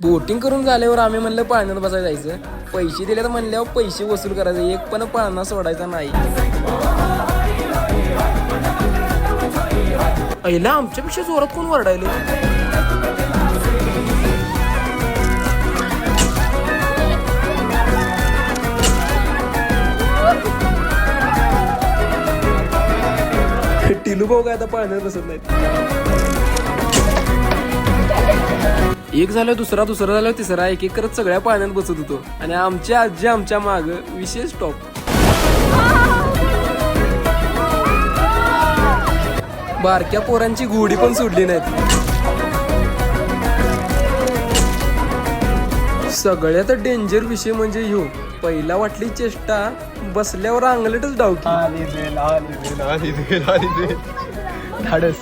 Boating करून झाल्यावर आम्ही म्हणलं पाण्यात बसायला जायचं. पैसे दिले तर म्हणल्यावर पैसे वसूल करायचे, एक पण पाळणा सोडायचा नाही. पहिला आमच्यापेक्षा जोरात कोण वरडायलो. टिलू भाऊ काय आता पाण्यात बसत नाहीत. एक झालं दुसरा झालं तिसरा, एक एक करत सगळ्या पाण्यात बसत होतो. आणि आमची आजी आमच्या माग विशेष टॉप. बारक्या पोरांची घोडी पण सोडली नाहीत. सगळ्यात डेंजर विषय म्हणजे ह्यो. पहिला वाटली चेष्टा, बसल्यावर अंगलटच डावकी. धाडस.